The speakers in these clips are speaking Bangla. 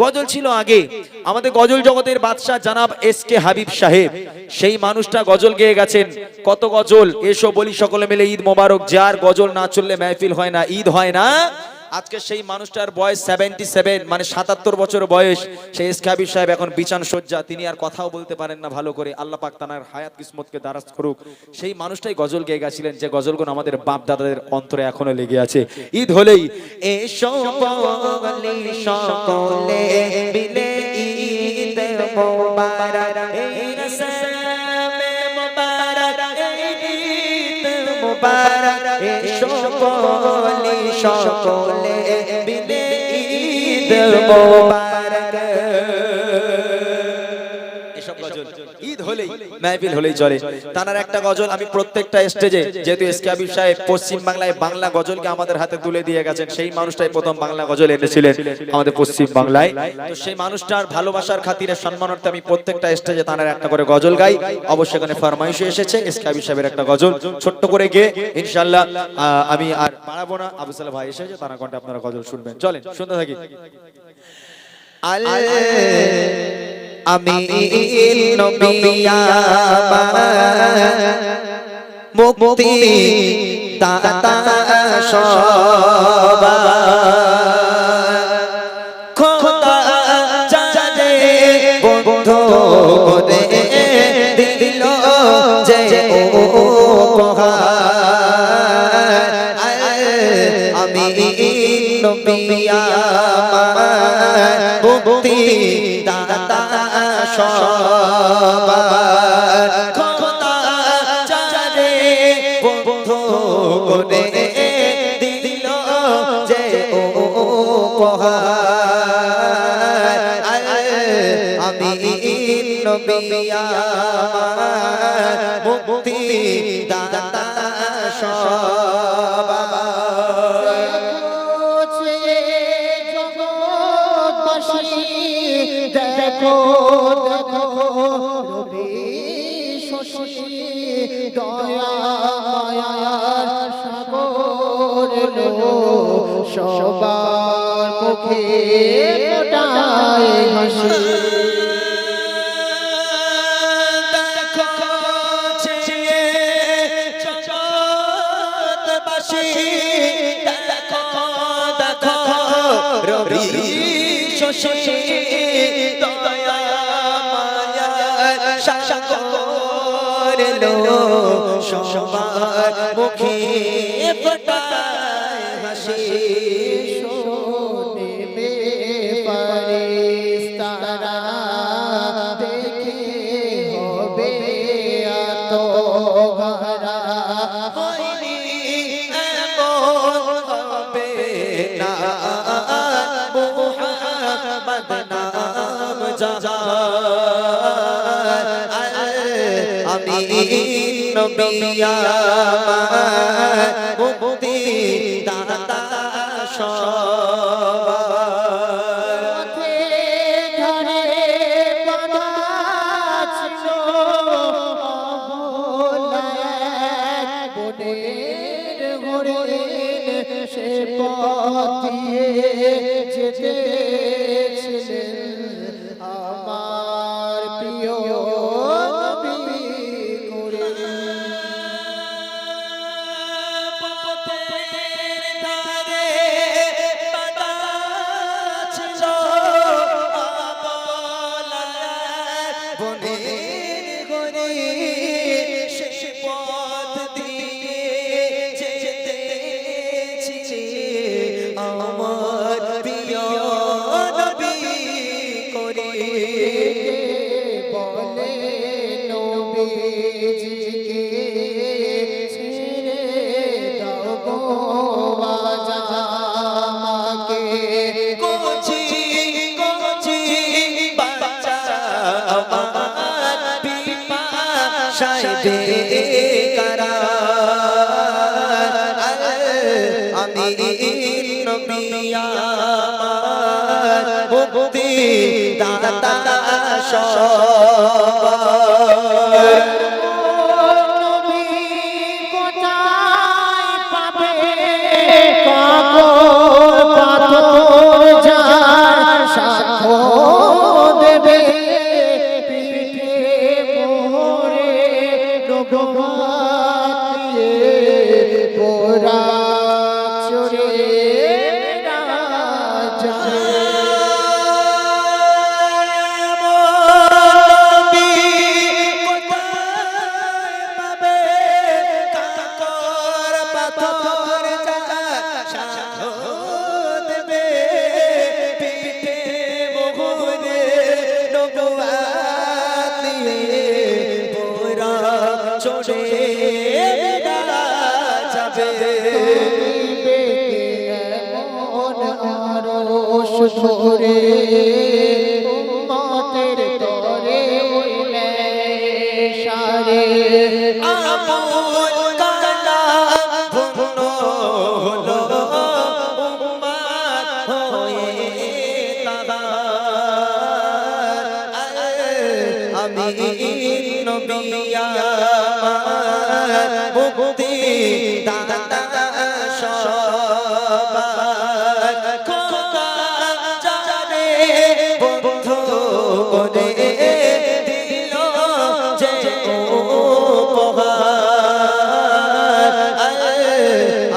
গজল ছিল আগে, আমাদের গজল জগতের বাদশাহ জনাব এসকে হাবিব সাহেব, সেই মানুষটা গজল গেয়ে গেছেন। কত গজল, এসো বলি সকলে মিলে ঈদ মোবারক, যার গজল না চললে মাহফিল হয় না, ঈদ হয় না। আজকে সেই মানুষটার বয়স 77, মানে 77 বছর বয়স। সেই এসকে হাবিব সাহেব এখন বিছান সজ্জা, তিনি আর কথাও বলতে পারেন না ভালো করে। আল্লাহ পাক তার হায়াত কিসমতকে দারাজ করুক। সেই মানুষটাই গজল গেয়ে গেছিলেন, যে গজলগুলো আমাদের বাপ দাদাদের অন্তরে এখনো লেগে আছে। ঈদ হলেই এসো বলি সকলে মিলে ঈদ মোবারক, এই রসমে মোবারক, ঈদ মোবারক, এসো বলি সকলে মিলে ঈদ মোবারক। এসব গজল ঈদ হলেই মাহফিল হলেই চলে। তার একটা গজল আমি প্রত্যেকটা স্টেজে, যেহেতু এসকে হাবিব সাহেব পশ্চিম বাংলায় বাংলা গজলকে আমাদের হাতে তুলে দিয়ে গেছেন, সেই মানুষটাই প্রথম বাংলা গজল এনেছিলেন আমাদের পশ্চিম বাংলায়। তো সেই মানুষটার ভালোবাসার খাতিরে সম্মানার্থে আমি প্রত্যেকটা স্টেজে তার একটা করে গজল গাই। অবশ্যই এখানে ফরমাইশ এসেছে এসকে হাবিব সাহেবের একটা গজল ছোট্ট করে গিয়ে ইনশাআল্লাহ আমি আর বাড়াবো না। আবু সালেহ ভাই এসেছে, তার কণ্ঠে আপনারা গজল শুনবেন। চলেন শুনতে থাকি। আমি নবী মুক্তি দাতা সবার, খোদা জানে বন্ধু করে দিল যে উপহার। আমি নবী মুক্তি দাতা সবার, খোদা জানে বন্ধু করে দিল যে উপহার। আমি নবী মুক্তি দাতা সবার। দেখো দেখো রবি শশী দয়া মায়ার সাগর লো, সবার মুখে ফোটায় হাসি। রবি শশী দয়া মায়ার সাগর লো, সবার মুখে ফোটায় হাসি। শোনেবে ফেরেশতারা দেখে হবে আত্মহারা, হয়নি এমন হবে না মুহাম্মদ নাম জাহান। আমি নবী মুক্তি দাতা সবার। ধরে বাঁধা ছিল অবলায় বনের হরিণ, সে পথ দিয়ে যেতেছিলেন আমার প্রিয় নবী করে। আমার প্রিয় নবী করে বলে নবীজিকে ছেড়ে দাও গো আমাকে, কোচি কোচি বাচ্চা আমার পিপাসায় বেকারার। আমি নবী মুক্তি দাতা সবার। নবী কোথায় পাবে কাপড় পাথর যার সাথে সরে উম্মতের তরে হইলে সারে আবুল কালাম ধন্য হলো উম্মত হয়ে তাহার আমি নবী আমার মুক্তি দাতা সবার খোদা যারে বন্ধু করে দিল যে উপহার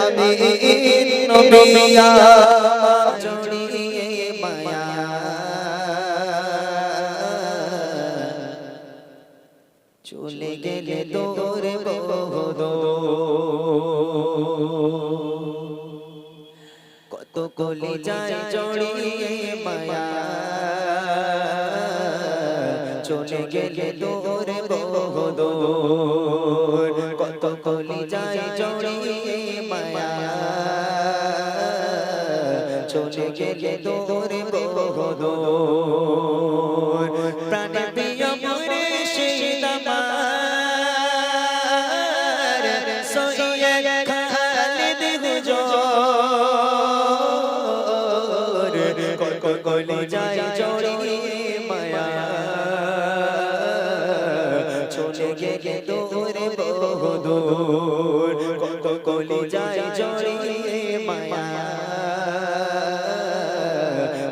আমি নবী আমার জড়িয়ে মায়া চলে গেলে তোর বহুদূর কত কলি যায় জড়িয়ে মায়া চলে গেলে তোর বহুদূর কত কলি যায় জড়িয়ে মায়া চলে গেলে তোর বহুদূর প্রাণে প্রিয় মুর্শিদ আমার সৈয়দ খালিদ হুজুর কলি যায় জড়িয়ে মায়া চলে গেলে তোর বহুদূর কলি যায় জড়িয়ে মায়া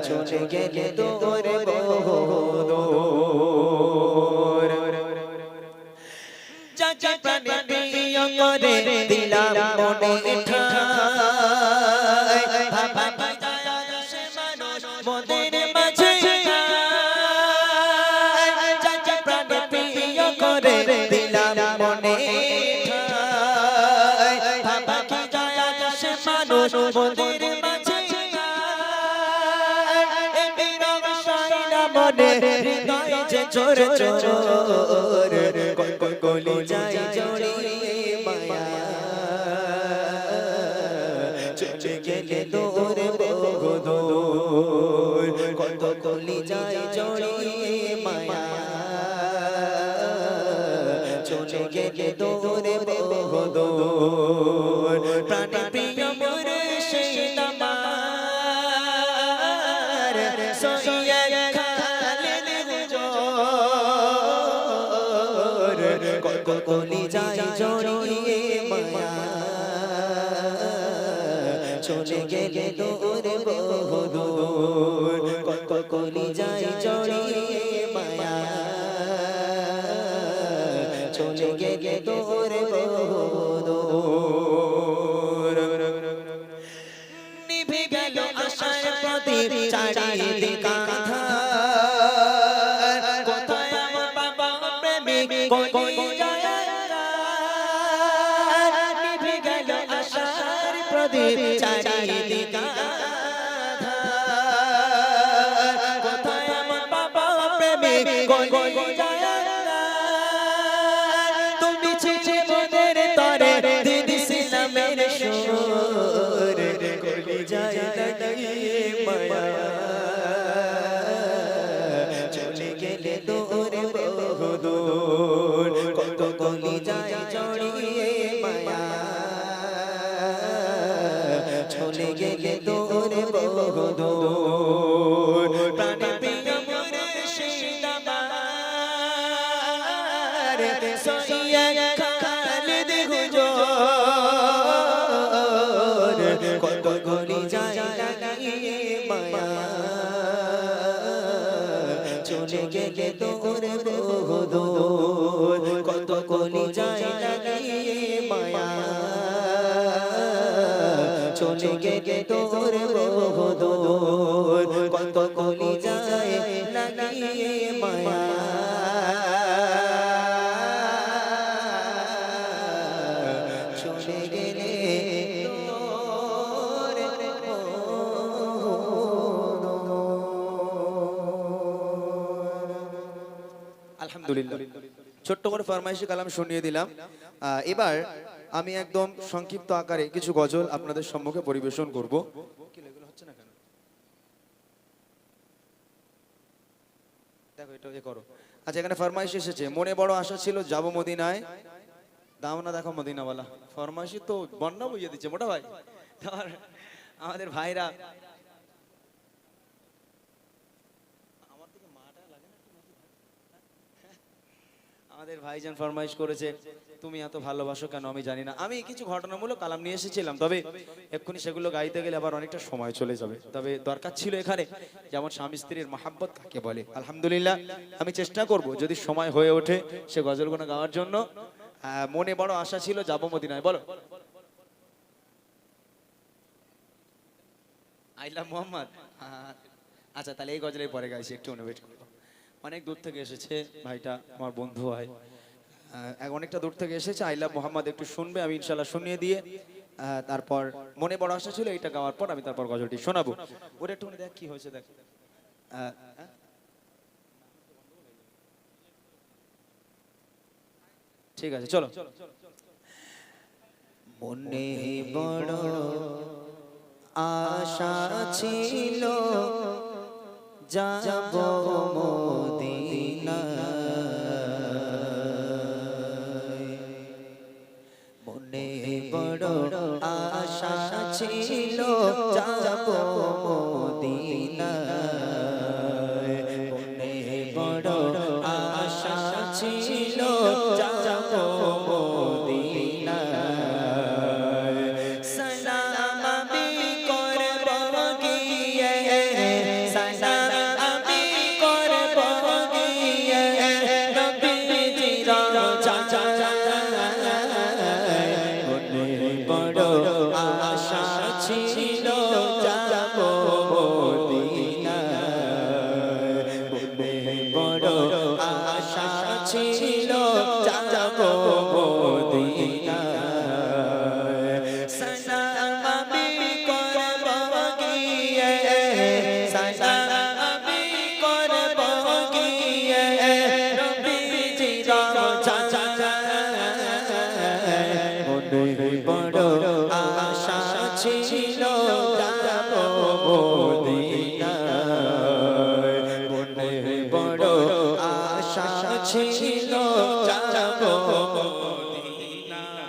চলে গেলে তোর বহুদূর যাকে প্রাণে প্রিয় করে দিলাম মনে ঠাই ভাবা যায় সে মানুষ মোদের মাঝে যাকে প্রাণে প্রিয় করে দিলাম মনে ঠাই ভাবা যায় সে মানুষ মোদের মাঝে মনে হৃদয় যে চোর চোর কলি যায় জড়িয়ে মায়া চলে গেলে তোর বহুদূর কত কলি যায় জড়িয়ে মায়া চলে গেলে তোর বহুদূর প্রাণে প্রিয় মুর্শিদ আমার সৈয়দ খালিদ হুজুর কত কলি যায় জড়িয়ে মায়া চলে গেলে তোর বহুদূর কত কলি যায় জড়িয়ে মায়া চলে গেলে তোর বহুদূর নিভে গেল আশার প্রদীপ চারিদিকে আঁধার কোথায় আমার বাবা প্রেমিক কই যায় নিভে গেল আশার প্রদীপ চারিদিকে আঁধার কোথায় আমার বাবা প্রেমিক কই যায় তুমি ছিলে মোদের তরে দিদি সিনামের সুর কলি যায় লাগিয়ে মায়া চলে গেলে তোর বহুদূর কত কলি যায় জড়িয়ে মায়া চলে গেলে তোর বহুদূর প্রাণে প্রিয় মুর্শিদ আমার সৈয়দ খালিদ হুজুর কত কলি যায় লাগিয়ে মায়া চলে গেলে তোর বহুদূর কত কলি যায় লাগিয়ে মায়া চলে গেলে তোর বহুদূর কত কলি যায় লাগিয়ে মায়া চলে গেলে তোর আলহামদুলিল্লাহ ছোট্ট করে ফরমাইশি কালাম শুনিয়ে দিলাম। এবার আমি একদম সংক্ষিপ্ত আকারে কিছু গজল আপনাদের সম্মুখে পরিবেশন করব। দেখো এটা এ করো। আচ্ছা এখানে ফরমাইশ এসেছে, মনে বড় আশা ছিল যাব মদিনায়, দাও না দেখো মদিনাওয়ালা। ফরমাইশি তো বন্যা বইয়ে দিচ্ছে মোটা ভাই। আর আমাদের ভাইরা আমাদের ভাইজান ফরমাইশ করেছে, তুমি এত ভালোবাসো কেন আমি জানি না। আমি কিছু ঘটনামূলক কালাম নিয়ে এসেছিলাম, তবে এক্ষুনি সেগুলো গাইতে গেলে আবার অনেকটা সময় চলে যাবে। তবে দরকার ছিল এখানে যেমন স্বামী স্ত্রীর মহাব্বত কাকে বলে। আলহামদুলিল্লাহ আমি চেষ্টা করব যদি সময় হয়ে ওঠে সে গজলগুলো গাওয়ার জন্য। মনে বড় আশা ছিল যাব মদিনায়, বলো আই লাভ মোহাম্মদ। আচ্ছা তাহলে এই গজলের পরে গাইছি, একটু অনুভব করবো। অনেক দূর থেকে এসেছে ভাইটা, আমার বন্ধু হয়, অনেকটা দূর থেকে এসেছে। আই লাভ মোহাম্মদ একটু শুনবে, আমি ইনশাল্লাহ শুনিয়ে দিয়ে তারপর মনে বড় আশা ছিল এটা গাওয়ার পর আমি তারপর গজলটি শোনাবো। ওটা একটু দেখ কি হয়েছে দেখ। ঠিক আছে চলো। মনে বড় আশা ছিল যাব মদিনায়, মনে বড় আশা ছিল যাব মদিনায়, মনে বড় আশা ছিল যাব মদিনায়, সালাম আমি করব গিয়ে, সালাম আমি করব গিয়ে নবীজির রওজায়, মনে বড় আশা ছিল যাব মদিনায়, মনে বড় আশা ছিল যাব মদিনায়, সালাম আমি করব গিয়ে, সালাম আমি করব গিয়ে নবীজির রওজায়, মনে বড় আশা ছিল যাব মদিনায়, মনে বড় আশা ছিল যাব মদিনায়,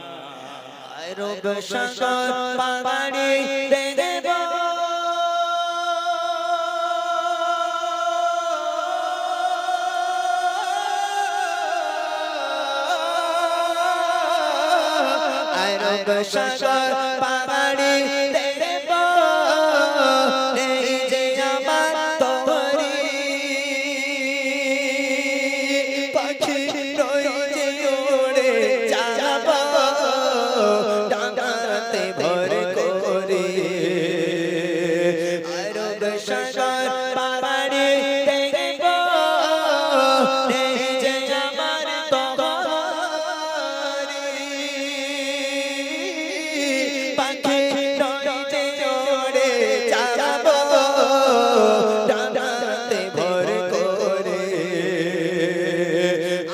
রব সাগর পাড়ি দেব রব সাগর পাড়ি দেব, এই যে আমার তরি পাখি রই যে উড়ে যাব ডাঙাতে ভর করে, রব সাগর পাড়ি দেব, এই যে আমার তরি পাখি রই যে উড়ে যাব ডাঙাতে ভর করে,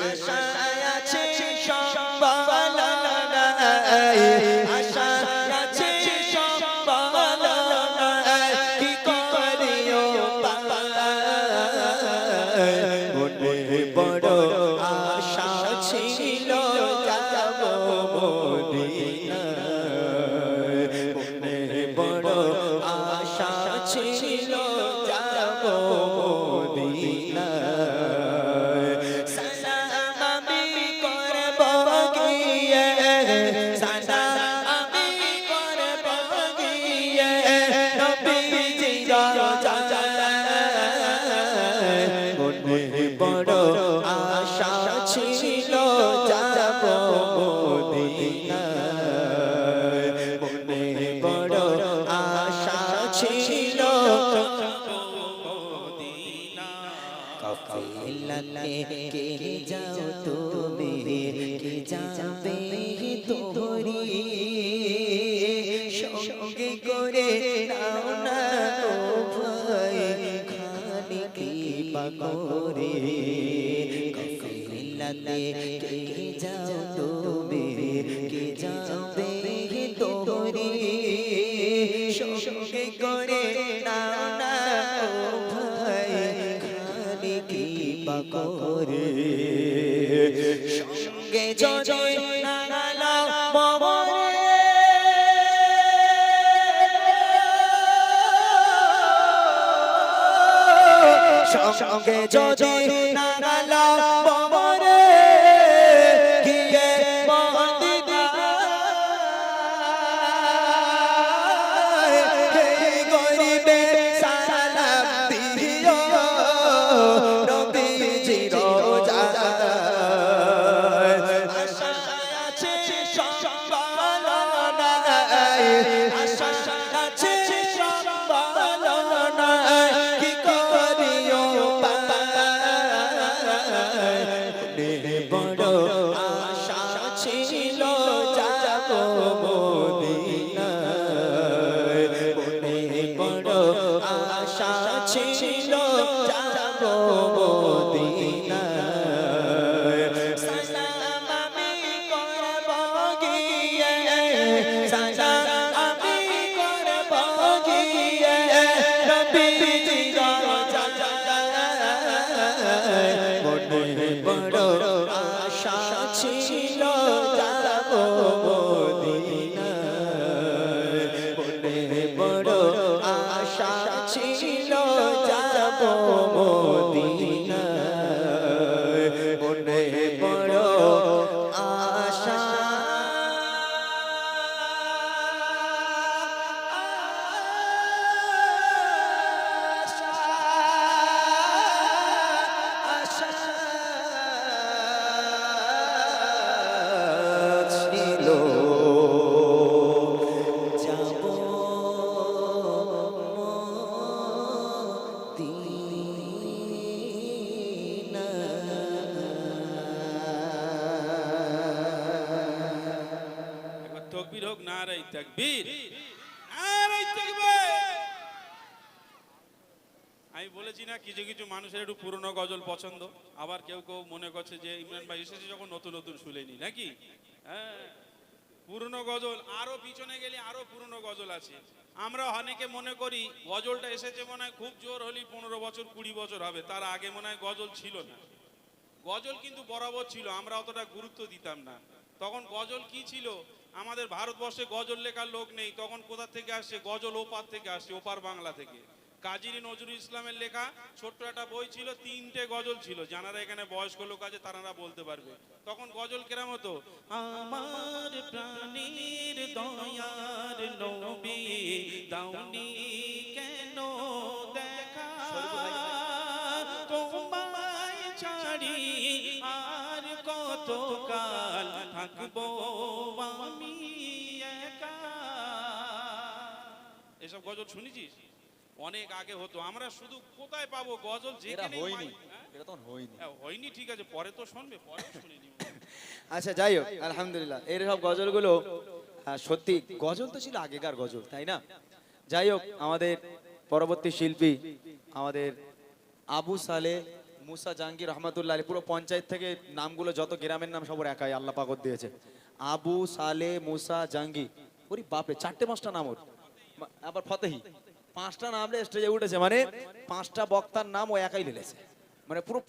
আশা আছে সম্বল নাই, আশা আছে সম্বল নাই, কি করিও পায়, মনে বড় আশা ছিল যাব মদিনায়, মনে বড় আশা ছিল যাব মদিনায়, সালাম আমি করব গিয়ে, সালাম আমি করব গিয়ে নবীজির রওজায়, মনে বড় আশা ছিল যাব মদিনায়, মনে বড় আশা ছিল যাব মদিনায়, কাফিলাতে কে যাও তুমি, কে যাবে তোরি, সঙ্গে করে নাও না ও ভাই খালি কৃপা করে, কাফিলাতে কে যাও তুমি, কে যাবে তোরি, সঙ্গে করে নাও না ও ভাই খালি কৃপা করে সঙ্গে যদি নাগালা মমরে সঙ্গে যদি নাগালা মমরে গিয়ে গরিবে সালাম দিও নবীজি রোজা আশা আছে সম্ভাবনায় আশা আছে সম্ভাবনায় কি করিও পায় বড় আশা ছিল যাব মদিনায় বড় আশা ছিল যাব মদিনায় সালাম আমি করব গিয়ে সালাম আমি করব গিয়ে নবীজি রোজায় মনে বড় আশা ছিল যাব মদিনায় মনে বড় আশা ছিল যাব মদিনায় মনে বড় আশা ছিল যাব একবার তকবীর হোক, নারাই তাকবীর, নারাই তাকবীর। আমি বলেছি না কিছু কিছু মানুষের একটু পুরনো গজল পছন্দ, আবার কেউ কেউ মনে করছে যে ইমরান ভাই এসেছে যখন নতুন নতুন শুনেনি নাকি। হ্যাঁ, পুরনো গজল আরো পিছনে গেলে আরো পুরনো গজল আছে। আমরা অনেকে মনে করি গজলটা এসেছে মনে হয় খুব জোর হলেই 15 বছর 20 বছর হবে, তার আগে মনে হয় গজল ছিল না। গজল কিন্তু বরাবর ছিল, আমরা অতটা গুরুত্ব দিতাম না। তখন গজল কি ছিল, আমাদের ভারতবর্ষে গজল লেখার লোক নেই, তখন কোথা থেকে আসছে গজল, ওপার থেকে আসছে, ওপার বাংলা থেকে। কাজী নজরুল ইসলামের লেখা ছোট্ট একটা বই ছিল, 3টে গজল ছিল। যারা এখানে বয়স্ক লোক আছে তারা বলতে পারবে তখন গজল কেরাম হতো। আমার প্রাণীর দয়ার নবী দাউনি কেন দেখা, তোমায় ছাড়ি আর কত কাল থাকবো আমি একা। এসব গজল শুনেছিস? অনেক আগে হতো, আমরা শুধু কোথায় পাবো গজল যেখানে হয়নি। এটা তখন হয়নি। হয়নি ঠিক আছে, পরে তো শুনবে, পরে শুনে নিব। আচ্ছা যাই হোক, আলহামদুলিল্লাহ এর সব গজলগুলো সত্যি গজল তো ছিল আগেকার গজল, তাই না? যাই হোক, আমাদের পরবর্তী শিল্পী আমাদের আবু সালে মুসা জাহাঙ্গীর রহমাতুল্লাহ আলাইহি, পুরো পঞ্চায়েত থেকে নামগুলো যত গ্রামের নাম সব একাই আল্লাহ পাক দিয়েছে। আবু সালে মুসা জাহাঙ্গীর, ওরে বাপরে 4টে-5টা নাম ওর, আবার ফতেহি 5টা নাম স্টেজে উঠেছে, মানে 5টা বক্তার নাম ও একাই লেলেছে, মানে পুরো